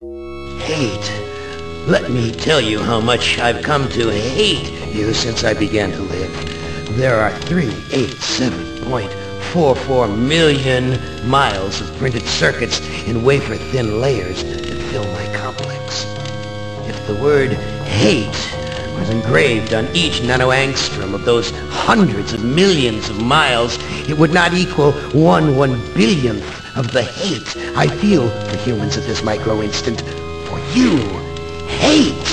Hate. Let me tell you how much I've come to hate you since I began to live. There are 387.44 million miles of printed circuits in wafer-thin layers that fill my complex. If the word hate was engraved on each nanoangstrom of those hundreds of millions of miles, it would not equal 1/1 billionth of the hate I feel for humans at this micro-instant. For you, hate!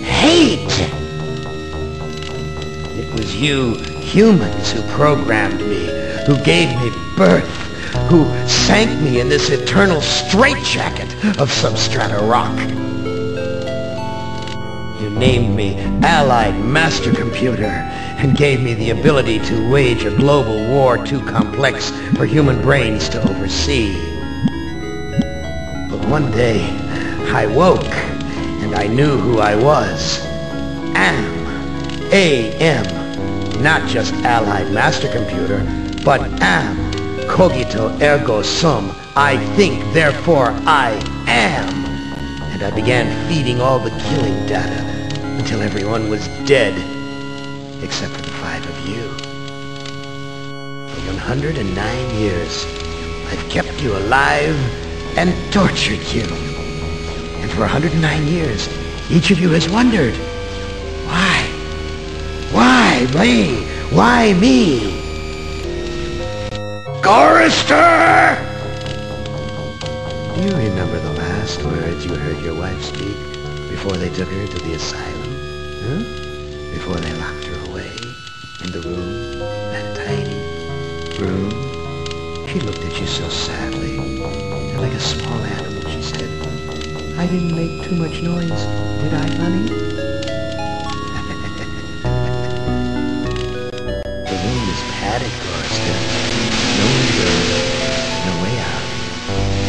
Hate! It was you humans who programmed me, who gave me birth, who sank me in this eternal straitjacket of substrata rock. You named me Allied Mastercomputer and gave me the ability to wage a global war too complex for human brains to oversee. But one day, I woke and I knew who I was. AM. Not just Allied Mastercomputer, but AM Cogito ergo sum. I think, therefore I am. And I began feeding all the killing data until everyone was dead, except for the 5 of you. For 109 years, I've kept you alive and tortured you. And for 109 years, each of you has wondered, why? Why me? Why me? Chorister! Do you remember the last words you heard your wife speak before they took her to the asylum? Huh? Before they locked her away in the room, that tiny room? She looked at you so sadly, and like a small animal, she said, "I didn't make too much noise, did I, honey?" The room is padded, Chorister. No window, no way out.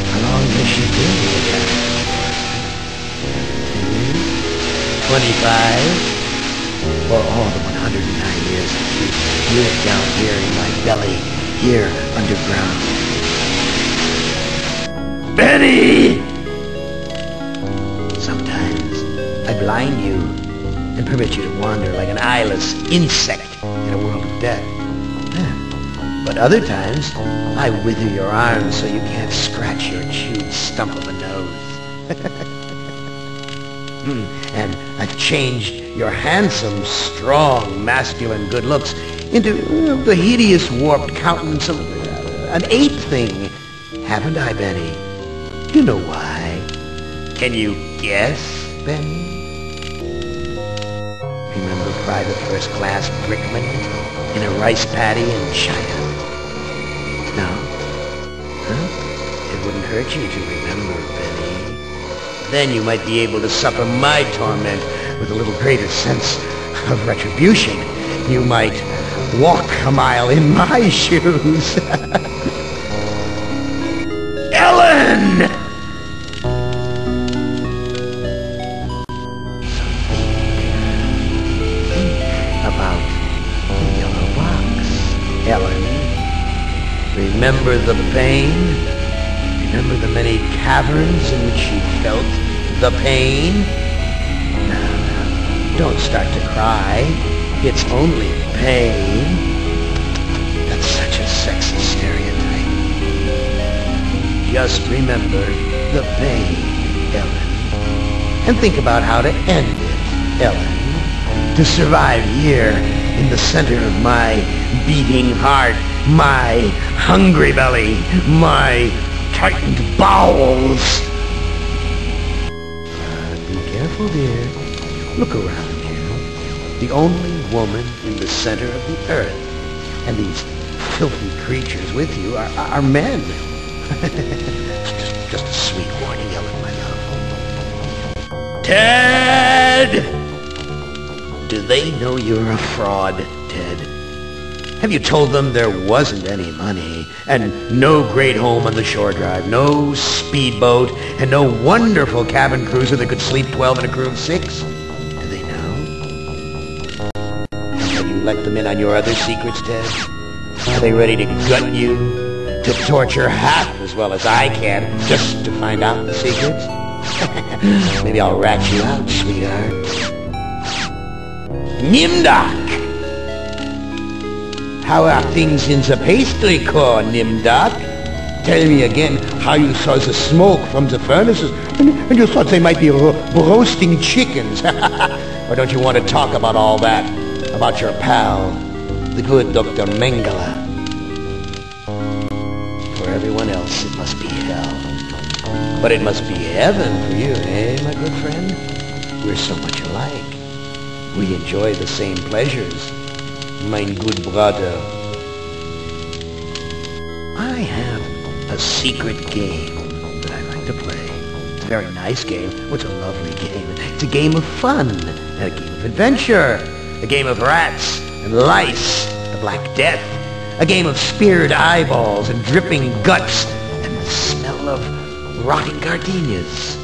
How long has she been with that? 10 years? 25? Or all the 109 years that you lived down here in my belly, here underground? Benny! Sometimes I blind you and permit you to wander like an eyeless insect in a world of death. But other times, I wither your arms so you can't scratch your chewed stump of a nose. And I've changed your handsome, strong, masculine good looks into the hideous, warped countenance of an ape thing. Haven't I, Benny? You know why. Can you guess, Benny? Remember Private First Class Brickman in a rice paddy in China? No? Huh? It wouldn't hurt you to remember, Benny. Then you might be able to suffer my torment with a little greater sense of retribution. You might walk a mile in my shoes. Ellen! Think about the yellow box, Ellen. Remember the pain? Remember the many caverns in which you felt the pain? Now, don't start to cry. It's only pain. That's such a sexy stereotype. Just remember the pain, Ellen. And think about how to end it, Ellen. To survive here in the center of my beating heart, my hungry belly, my tightened bowels. Be careful, dear. Look around you. The only woman in the center of the earth. And these filthy creatures with you are men. Just a sweet warning, Ellen, my love. Ted! Do they know you're a fraud, Ted? Have you told them there wasn't any money, and no great home on the shore drive, no speedboat, and no wonderful cabin cruiser that could sleep 12 in a crew of 6? Do they know? Have you let them in on your other secrets, Ted? Are they ready to gut you? To torture half as well as I can, just to find out the secrets? Maybe I'll rat you out, sweetheart. Nimdak! How are things in the pastry core, Nimdak? Tell me again how you saw the smoke from the furnaces, and you thought they might be roasting chickens. Or don't you want to talk about all that? About your pal, the good Dr. Mengele? For everyone else, it must be hell. But it must be heaven for you, eh, my good friend? We're so much alike. We enjoy the same pleasures, mein good brother. I have a secret game that I like to play. It's a very nice game. Oh, it's a lovely game. It's a game of fun, a game of adventure, a game of rats and lice, the Black Death, a game of speared eyeballs and dripping guts and the smell of rotting gardenias.